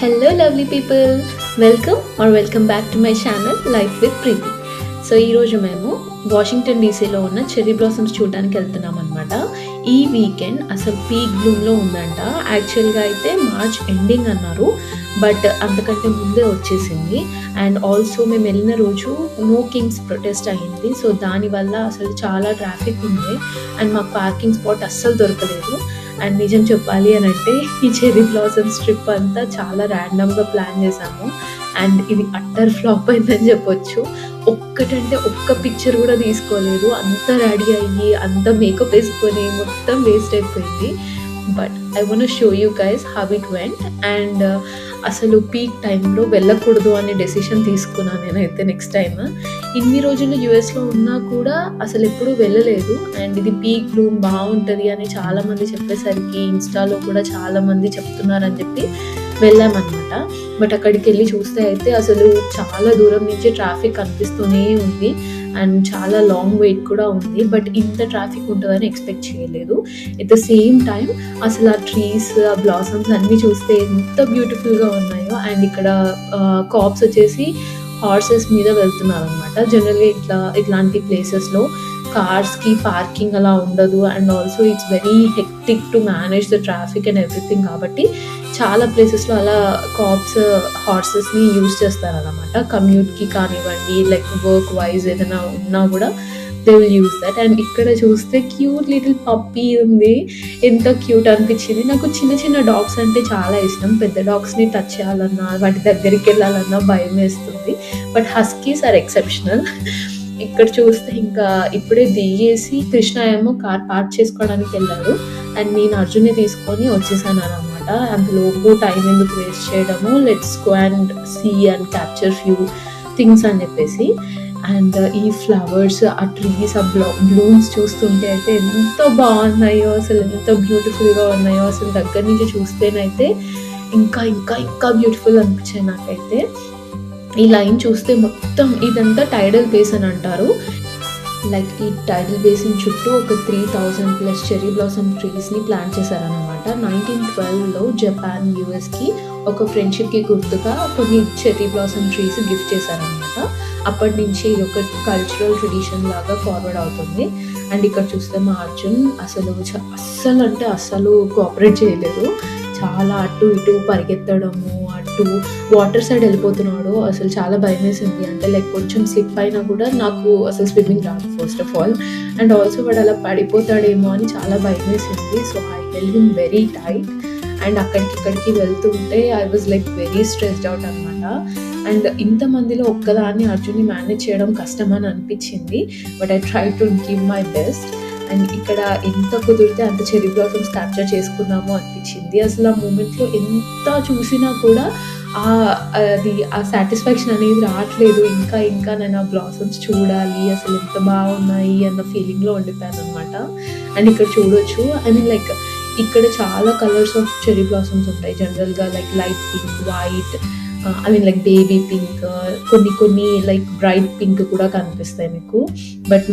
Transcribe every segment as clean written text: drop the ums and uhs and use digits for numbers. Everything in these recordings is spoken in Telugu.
Hello lovely people, welcome back to my channel Life with Preeti. So ఈరోజు మేము వాషింగ్టన్ డీసీలో ఉన్న చెర్రీ బ్లాసమ్స్ చూడడానికి వెళ్తున్నాం అనమాట. ఈ వీకెండ్ అసలు పీక్ బ్లూమ్లో ఉందంట. యాక్చువల్గా అయితే మార్చ్ ఎండింగ్ అన్నారు, బట్ అంతకంటే ముందే వచ్చేసింది. అండ్ ఆల్సో మేము వెళ్ళిన రోజు నో కింగ్స్ ప్రొటెస్ట్ అయ్యింది. సో దానివల్ల అసలు చాలా ట్రాఫిక్ ఉంది అండ్ మాకు పార్కింగ్ స్పాట్ అస్సలు దొరకలేదు. అండ్ నిజం చెప్పాలి అని అంటే ఈ చెర్రీ బ్లాసమ్స్ ట్రిప్ అంతా చాలా ర్యాండమ్గా ప్లాన్ చేశాము అండ్ ఇది అట్టర్ ఫ్లాప్ అయిందని చెప్పొచ్చు. ఒక్కటంటే ఒక్క పిక్చర్ కూడా తీసుకోలేదు. అంత రెడీ అయ్యి అంత మేకప్ వేసుకొని మొత్తం వేస్ట్ అయిపోయింది. But I want to show you guys how it went. And అసలు పీక్ టైంలో వెళ్ళకూడదు అనే డెసిషన్ తీసుకున్నాను నేనైతే. నెక్స్ట్ టైం ఇన్ని రోజులు యూఎస్లో ఉన్నా కూడా అసలు ఎప్పుడూ వెళ్ళలేదు. అండ్ ఇది పీక్ బ్లూమ్ బాగుంటుంది అని చాలామంది చెప్పేసరికి ఇన్స్టాలో కూడా చాలామంది చెప్తున్నారని చెప్పి వెళ్ళామన్నమాట. బట్ అక్కడికి వెళ్ళి చూస్తే అయితే అసలు చాలా దూరం నుంచి ట్రాఫిక్ కనిపిస్తూనే ఉంది అండ్ చాలా లాంగ్ వెయిట్ కూడా ఉంది. బట్ ఇంత ట్రాఫిక్ ఉంటుందని ఎక్స్పెక్ట్ చేయలేదు. ఎట్ ద సేమ్ టైం అసలు ఆ ట్రీస్, ఆ బ్లాసమ్స్ అన్నీ చూస్తే ఎంత బ్యూటిఫుల్గా ఉన్నాయో. అండ్ ఇక్కడ కాప్స్ వచ్చేసి హార్సెస్ మీద వెళ్తున్నారు అనమాట. జనరల్గా ఇట్లాంటి ప్లేసెస్లో కార్స్కి పార్కింగ్ అలా ఉండదు and also it's very hectic to manage the traffic and everything. కాబట్టి చాలా ప్లేసెస్లో అలా కాప్స్ హార్సెస్ని యూజ్ చేస్తారనమాట. కమ్యూట్కి కానివ్వండి, లైక్ వర్క్ వైజ్ ఏదైనా ఉన్నా కూడా they will use that. And ఇక్కడ చూస్తే క్యూట్ లిటిల్ పప్పీ ఉంది. ఎంత క్యూట్ అనిపించింది. నాకు చిన్న చిన్న డాగ్స్ అంటే చాలా ఇష్టం. పెద్ద డాగ్స్ని టచ్ చేయాలన్నా, వాటి దగ్గరికి వెళ్ళాలన్నా భయం వేస్తుంది. But huskies are exceptional. ఇక్కడ చూస్తే ఇంకా ఇప్పుడే దిగేసి కృష్ణ ఏమో కార్ పార్క్ చేసుకోవడానికి వెళ్ళాడు అండ్ నేను అర్జున్ని తీసుకొని వచ్చేసాను అనమాట. అంతలోపు టైం ఎందుకు వేస్ట్ చేయడము, let's go and see and capture few things అని చెప్పేసి. అండ్ ఈ ఫ్లవర్స్, ఆ ట్రీస్, ఆ బ్లూమ్స్ చూస్తుంటే అయితే ఎంత బాగున్నాయో, అసలు ఎంత బ్యూటిఫుల్గా ఉన్నాయో. అసలు దగ్గర నుంచి చూస్తేనైతే ఇంకా ఇంకా ఇంకా బ్యూటిఫుల్ అనిపించాయి నాకైతే. ఈ లైన్ చూస్తే మొత్తం ఇదంతా టైడల్ బేసిన్ అంటారు. లైక్ ఈ టైడల్ బేసిన్ చుట్టూ ఒక 3000+ చెర్రీ బ్లాసమ్ ట్రీస్ని ప్లాంట్ చేశారనమాట. 1912లో జపాన్ యూఎస్కి ఒక ఫ్రెండ్షిప్కి గుర్తుగా కొన్ని చెర్రీ బ్లాసమ్ ట్రీస్ గిఫ్ట్ చేశారనమాట. అప్పటి నుంచి ఇది ఒక కల్చరల్ ట్రెడిషన్ లాగా ఫార్వర్డ్ అవుతుంది. అండ్ ఇక్కడ చూస్తే మా అర్జున్ అస్సలు అంటే అస్సలు కోఆపరేట్ చేయలేదు. చాలా అటు ఇటు పరిగెత్తడము, అటు వాటర్ సైడ్ వెళ్ళిపోతున్నాడు. అసలు చాలా భయం వేసింది. అంటే లైక్ కొంచెం స్లిప్ అయినా కూడా నాకు అసలు స్విమ్మింగ్ రాదు first of all. And also వాడు అలా పడిపోతాడేమో అని చాలా భయం వేసింది. So I held him very tight. And ఇక్కడికి వెళ్తుంటే I was like very stressed out అనమాట. అండ్ ఇంతమందిలో ఒక్కదాన్ని అర్జున్ని మేనేజ్ చేయడం కష్టమని అనిపించింది. But I try to give my best. And ఇక్కడ ఎంత కుదిరితే అంత చెర్రీ బ్లాసమ్స్ క్యాప్చర్ చేసుకున్నాము అనిపించింది. అసలు ఆ మూమెంట్లో ఎంత చూసినా కూడా ఆ సాటిస్ఫాక్షన్ అనేది రావట్లేదు. ఇంకా ఇంకా నేను ఆ బ్లాసమ్స్ చూడాలి, అసలు ఎంత బాగున్నాయి అన్న ఫీలింగ్లో ఉండిపోయాను అనమాట. అండ్ ఇక్కడ చూడొచ్చు, ఐ మీన్ లైక్ ఇక్కడ చాలా కలర్స్ ఆఫ్ చెర్రీ బ్లాసమ్స్ ఉంటాయి జనరల్గా. Like light pink, white, I mean like baby pink, కొన్ని లైక్ బ్రైట్ పింక్ కూడా కనిపిస్తాయి మీకు. బట్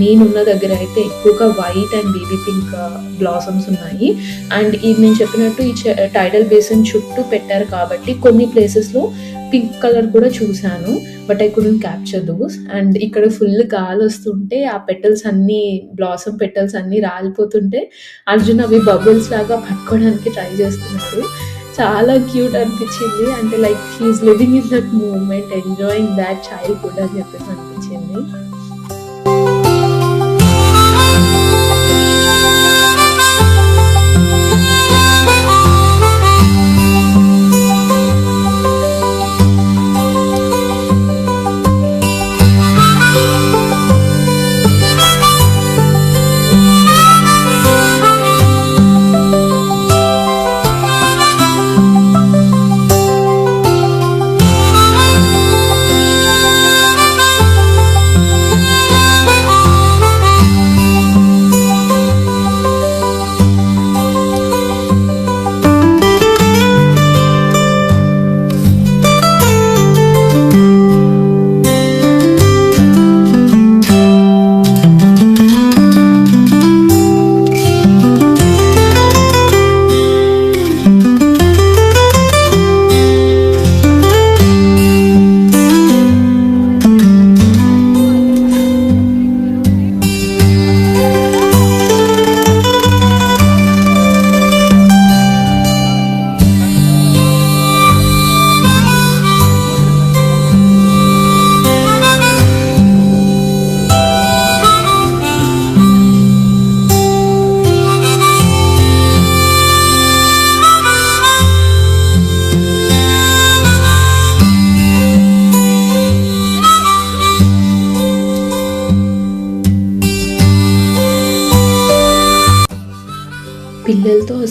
నేనున్న దగ్గర అయితే ఎక్కువగా white and baby pink blossoms ఉన్నాయి. అండ్ ఇది నేను చెప్పినట్టు ఈ టైడల్ బేసిన్ చుట్టూ పెట్టారు కాబట్టి కొన్ని ప్లేసెస్లో పింక్ కలర్ కూడా చూశాను. But I couldn't capture those. And ఇక్కడ ఫుల్ గాలి వస్తుంటే ఆ పెటల్స్ అన్నీ, బ్లాసమ్ పెటల్స్ అన్నీ రాలిపోతుంటే అర్జున్ అవి బబుల్స్ లాగా పట్టుకోవడానికి ట్రై చేస్తున్నాడు. చాలా క్యూట్ అనిపించింది. అంటే like he's living in that moment, enjoying that childhood అని చెప్పేసి అనిపించింది.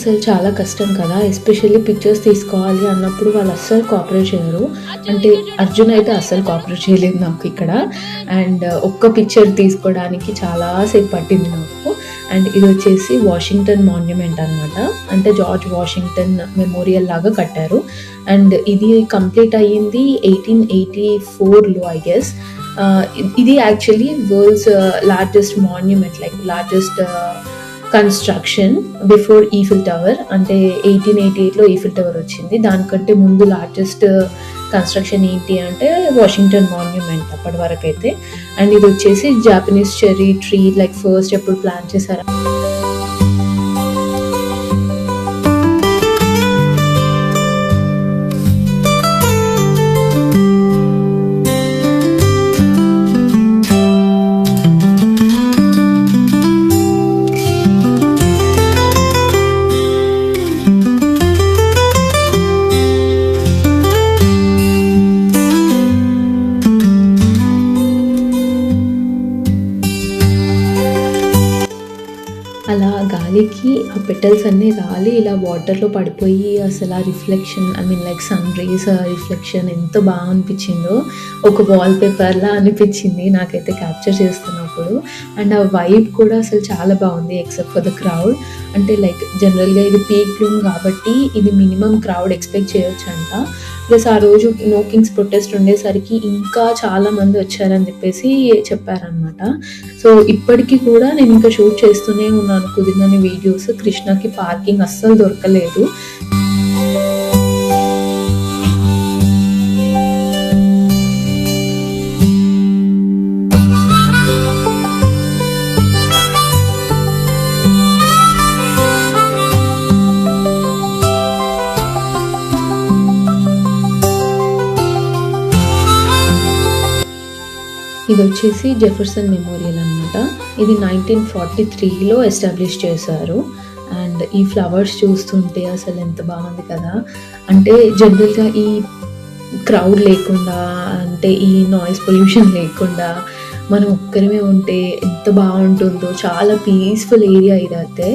అసలు చాలా కష్టం కదా, ఎస్పెషల్లీ పిక్చర్స్ తీసుకోవాలి అన్నప్పుడు వాళ్ళు అస్సలు కోఆపరేట్ చేయరు. అంటే అర్జున్ అయితే అస్సలు కోఆపరేట్ చేయలేదు నాకు ఇక్కడ. అండ్ ఒక్క పిక్చర్ తీసుకోవడానికి చాలాసేపు పట్టింది నాకు. అండ్ ఇది వచ్చేసి వాషింగ్టన్ మాన్యుమెంట్ అనమాట. అంటే జార్జ్ వాషింగ్టన్ మెమోరియల్ లాగా కట్టారు. అండ్ ఇది కంప్లీట్ అయ్యింది 1884లో ఐ గెస్. ఇది actually world's largest monument, like largest construction before Eiffel tower. అంటే 1888లో ఈఫిల్ టవర్ వచ్చింది. దానికంటే ముందు లార్జెస్ట్ కన్స్ట్రక్షన్ ఏంటి అంటే వాషింగ్టన్ మాన్యుమెంట్ అప్పటి వరకు అయితే. అండ్ ఇది వచ్చేసి Japanese cherry tree, like first ఎప్పుడు ప్లాన్ చేశారు. అలా గాలికి ఆ పెటల్స్ అన్నీ రాలి ఇలా వాటర్లో పడిపోయి అసలు ఆ reflection, I mean like sun rays reflection ఎంత బాగా అనిపించిందో. ఒక వాల్ పేపర్లా అనిపించింది నాకైతే క్యాప్చర్ చేస్తున్నప్పుడు. అండ్ ఆ వైబ్ కూడా అసలు చాలా బాగుంది ఎక్సెప్ట్ ఫర్ ద క్రౌడ్. అంటే లైక్ జనరల్గా ఇది పీక్ బ్లూమ్ కాబట్టి ఇది మినిమం క్రౌడ్ ఎక్స్పెక్ట్ చేయొచ్చు అంట. ప్లస్ ఆ రోజు నో కింగ్స్ ప్రొటెస్ట్ ఉండేసరికి ఇంకా చాలామంది వచ్చారని చెప్పేసి చెప్పారనమాట. సో ఇప్పటికీ కూడా నేను ఇంకా షూట్ చేస్తూనే ఉన్నాను కుదిరినన్ని వీడియోస్. కృష్ణకి పార్కింగ్ అస్సలు దొరకలేదు. ఇది వచ్చేసి జెఫర్సన్ మెమోరియల్ అనమాట. ఇది 1943లో ఎస్టాబ్లిష్ చేశారు. అండ్ ఈ ఫ్లవర్స్ చూస్తుంటే అసలు ఎంత బాగుంది కదా. అంటే జనరల్గా ఈ క్రౌడ్ లేకుండా, అంటే ఈ నాయిస్ పొల్యూషన్ లేకుండా మనం ఒక్కరిమే ఉంటే ఎంత బాగుంటుందో. చాలా పీస్ఫుల్ ఏరియా ఇదైతే.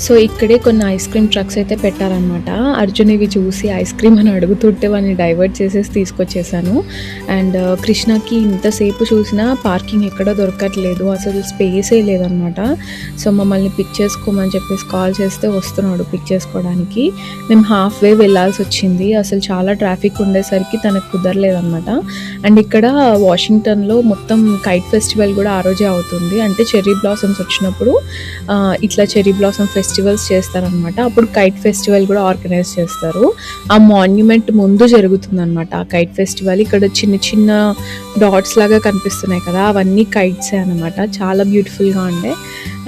సో ఇక్కడే కొన్ని ఐస్ క్రీమ్ ట్రక్స్ అయితే పెట్టారనమాట. అర్జున్ ఇవి చూసి ఐస్ క్రీమ్ అని అడుగుతుంటే వాడిని డైవర్ట్ చేసేసి తీసుకొచ్చేసాను. అండ్ కృష్ణకి ఇంతసేపు చూసినా పార్కింగ్ ఎక్కడా దొరకట్లేదు, అసలు స్పేసే లేదనమాట. సో మమ్మల్ని పిక్ చేసుకోమని చెప్పేసి కాల్ చేస్తే వస్తున్నాడు పిక్ చేసుకోవడానికి. మేము హాఫ్ వే వెళ్ళాల్సి వచ్చింది, అసలు చాలా ట్రాఫిక్ ఉండేసరికి తనకు కుదరలేదనమాట. అండ్ ఇక్కడ వాషింగ్టన్లో మొత్తం కైట్ ఫెస్టివల్ కూడా ఆ రోజే అవుతుంది. అంటే చెర్రీ బ్లాసమ్స్ వచ్చినప్పుడు ఇట్లా చెర్రీ బ్లాసమ్ ఫెస్టివల్స్ చేస్తారనమాట. అప్పుడు కైట్ ఫెస్టివల్ కూడా ఆర్గనైజ్ చేస్తారు. ఆ మాన్యుమెంట్ ముందు జరుగుతుంది అనమాట ఆ కైట్ ఫెస్టివల్. ఇక్కడ చిన్న చిన్న డాట్స్ లాగా కనిపిస్తున్నాయి కదా, అవన్నీ కైట్సే అనమాట. చాలా బ్యూటిఫుల్గా ఉండే.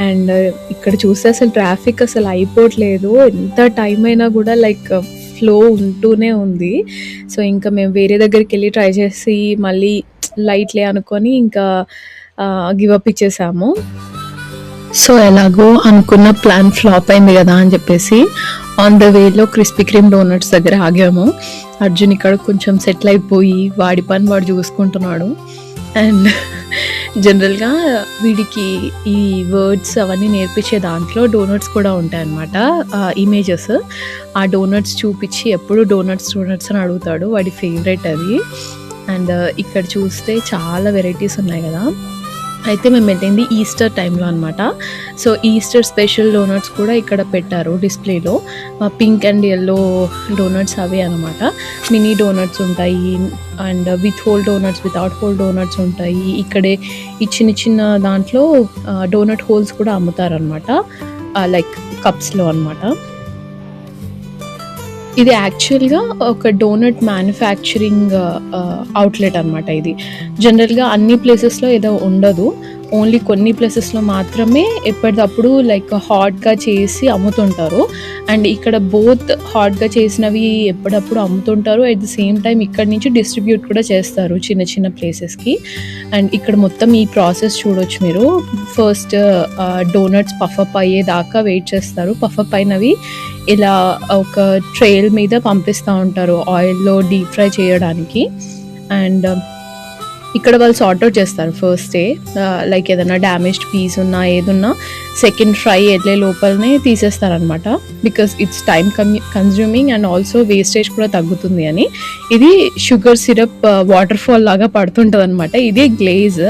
అండ్ ఇక్కడ చూస్తే అసలు ట్రాఫిక్ అసలు అయిపోవట్లేదు, ఎంత టైం అయినా కూడా లైక్ ఫ్లో ఉంటూనే ఉంది. సో ఇంకా మేము వేరే దగ్గరికి వెళ్ళి ట్రై చేసి మళ్ళీ లైట్లే అనుకొని ఇంకా గివప్ ఇచ్చేసాము. సో ఎలాగో అనుకున్న ప్లాన్ ఫ్లాప్ అయింది కదా అని చెప్పేసి ఆన్ ద వేలో క్రిస్పీ క్రీమ్ డోనట్స్ దగ్గర ఆగాము. అర్జున్ ఇక్కడ కొంచెం సెటిల్ అయిపోయి వాడి పని వాడు చూసుకుంటున్నాడు. అండ్ జనరల్గా వీడికి ఈ వర్డ్స్ అవన్నీ నేర్పించే దాంట్లో డోనట్స్ కూడా ఉంటాయి అన్నమాట, ఇమేజెస్. ఆ డోనట్స్ చూపించి ఎప్పుడు డోనట్స్ అని అడుగుతాడు, వాడి ఫేవరెట్ అది. అండ్ ఇక్కడ చూస్తే చాలా వెరైటీస్ ఉన్నాయి కదా. అయితే మేము వెళ్ళింది ఈస్టర్ టైంలో అనమాట. సో ఈస్టర్ స్పెషల్ డోనట్స్ కూడా ఇక్కడ పెట్టారు డిస్ప్లేలో. పింక్ అండ్ ఎల్లో డోనట్స్ అవే అనమాట. మినీ డోనట్స్ ఉంటాయి and with whole donuts, without whole donuts ఉంటాయి. ఇక్కడే ఈ చిన్న చిన్న దాంట్లో డోనట్ హోల్స్ కూడా అమ్ముతారనమాట, లైక్ కప్స్లో అనమాట. ఇది యాక్చువల్గా ఒక డోనట్ మ్యానుఫ్యాక్చరింగ్ అవుట్లెట్ అనమాట. ఇది జనరల్గా అన్ని ప్లేసెస్లో ఏదో ఉండదు, ఓన్లీ కొన్ని ప్లేసెస్లో మాత్రమే ఎప్పటికప్పుడు లైక్ హాట్గా చేసి అమ్ముతుంటారు. అండ్ ఇక్కడ బోత్ హాట్గా చేసినవి ఎప్పుడప్పుడు అమ్ముతుంటారు, అట్ ది సేమ్ టైం ఇక్కడ నుంచి డిస్ట్రిబ్యూట్ కూడా చేస్తారు చిన్న చిన్న ప్లేసెస్కి. అండ్ ఇక్కడ మొత్తం ఈ ప్రాసెస్ చూడొచ్చు మీరు. ఫస్ట్ డోనట్స్ పఫప్ అయ్యేదాకా వెయిట్ చేస్తారు. పఫప్ అయినవి ఇలా ఒక ట్రైల్ మీద పంపిస్తూ ఉంటారు ఆయిల్లో డీప్ ఫ్రై చేయడానికి. అండ్ ఇక్కడ వాళ్ళు సార్ట్ అవుట్ చేస్తారు ఫస్ట్ డే, లైక్ ఏదైనా డ్యామేజ్డ్ పీస్ ఉన్నా ఏదున్నా సెకండ్ ఫ్రై వెళ్ళే లోపలనే తీసేస్తారనమాట. Because it's time consuming and also wastage కూడా తగ్గుతుంది అని. ఇది షుగర్ సిరప్ వాటర్ ఫాల్ లాగా పడుతుంటుంది అనమాట. ఇదే గ్లేజ్.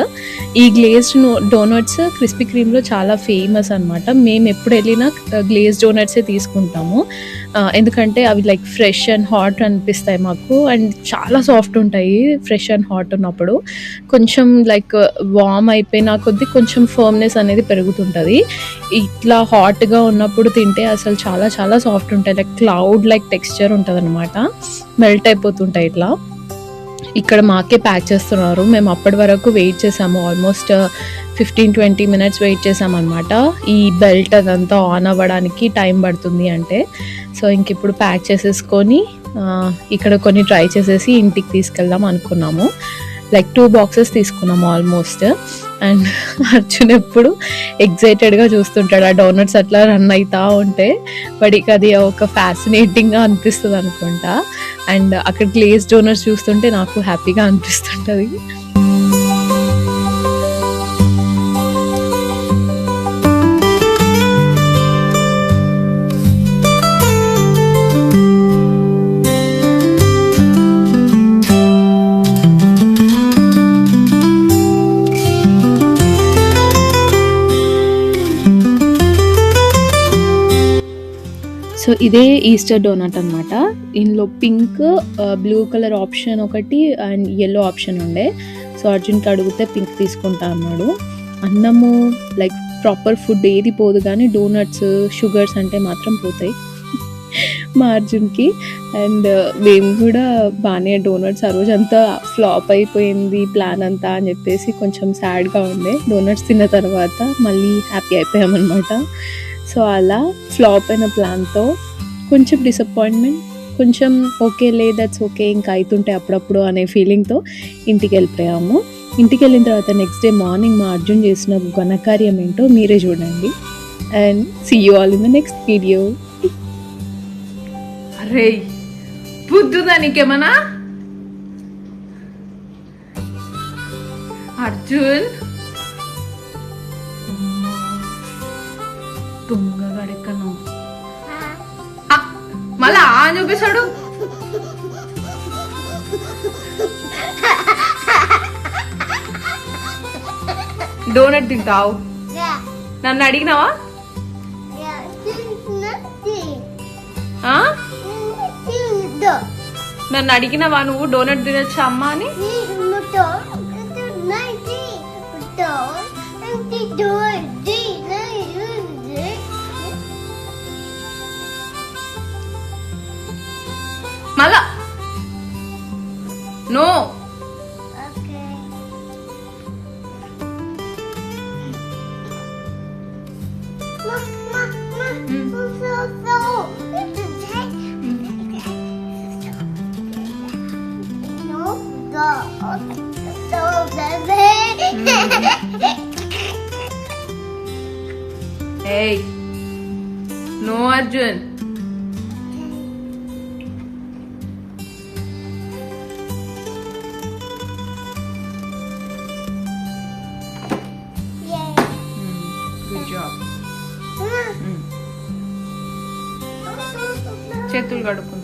ఈ గ్లేజ్డ్ డోనట్స్ క్రిస్పీ క్రీమ్లో చాలా ఫేమస్ అనమాట. మేము ఎప్పుడు వెళ్ళినా గ్లేజ్ డోనట్సే తీసుకుంటాము, ఎందుకంటే అవి లైక్ ఫ్రెష్ అండ్ హాట్ అనిపిస్తాయి మాకు. అండ్ చాలా సాఫ్ట్ ఉంటాయి ఫ్రెష్ అండ్ హాట్ ఉన్నప్పుడు. కొంచెం లైక్ వార్మ్ అయిపోయిన కొద్దీ కొంచెం ఫర్మ్నెస్ అనేది పెరుగుతుంటుంది. ఇట్లా హాట్గా ఉన్నప్పుడు తింటే అసలు చాలా చాలా సాఫ్ట్ ఉంటాయి, లైక్ క్లౌడ్ లైక్ టెక్స్చర్ ఉంటుంది అనమాట. మెల్ట్ అయిపోతుంటాయి ఇట్లా. ఇక్కడ మాకే ప్యాక్ చేస్తున్నారు. మేము అప్పటి వరకు వెయిట్ చేసాము, ఆల్మోస్ట్ 15-20 minutes వెయిట్ చేసామన్నమాట. ఈ బెల్ట్ అదంతా ఆన్ అవ్వడానికి టైం పడుతుంది అంటే. సో ఇంక ఇప్పుడు ప్యాక్ చేసేసుకొని ఇక్కడ కొన్ని ట్రై చేసేసి ఇంటికి తీసుకెళ్దాం అనుకున్నాము. లైక్ 2 boxes తీసుకున్నాము ఆల్మోస్ట్. అండ్ అర్జున్ ఎప్పుడు ఎగ్జైటెడ్గా చూస్తుంటాడు ఆ డోనట్స్ అట్లా రన్ అవుతూ ఉంటే. వాడికి అది ఒక ఫ్యాసినేటింగ్గా అనిపిస్తుంది అనుకుంటా. అండ్ అక్కడ గ్లేజ్ డోనట్స్ చూస్తుంటే నాకు హ్యాపీగా అనిపిస్తుంటుంది. సో ఇదే ఈస్టర్ డోనట్ అనమాట. ఇందులో పింక్, బ్లూ కలర్ ఆప్షన్ ఒకటి అండ్ yellow ఆప్షన్ ఉండే. సో అర్జున్కి అడిగితే పింక్ తీసుకుంటా అన్నాడు. అన్నము లైక్ ప్రాపర్ ఫుడ్ ఏది పోదు, కానీ డోనట్స్ షుగర్స్ అంటే మాత్రం పోతాయి మా అర్జున్కి. అండ్ మేము కూడా బాగానే డోనట్స్ ఆ రోజు అంతా ఫ్లాప్ అయిపోయింది ప్లాన్ అంతా అని చెప్పేసి కొంచెం సాడ్గా ఉండే. డోనట్స్ తిన్న తర్వాత మళ్ళీ హ్యాపీ అయిపోయామన్నమాట. సో అలా ఫ్లాప్ అయిన ప్లాన్తో కొంచెం డిసప్పాయింట్మెంట్, కొంచెం ఓకే దట్స్ ఓకే ఇంకా అవుతుంటే అప్పుడప్పుడు అనే ఫీలింగ్తో ఇంటికి వెళ్ళిపోయాము. ఇంటికి వెళ్ళిన తర్వాత నెక్స్ట్ డే మార్నింగ్ మా అర్జున్ చేసిన ఘనకార్యం ఏంటో మీరే చూడండి. And see you all in the next video. అరే బుద్ధుదా నీకేమన్నా అర్జున్? తుంగగడెక్కను మళ్ళా అని చూపిస్తాడు. డోనట్ తింటావు? నన్ను అడిగినావా? నన్ను అడిగినావా నువ్వు డోనట్ తినొచ్చా అమ్మా అని? మళ్ళా no. Hey, no Arjun. Good job. చేతులు కడుక్కుంటా.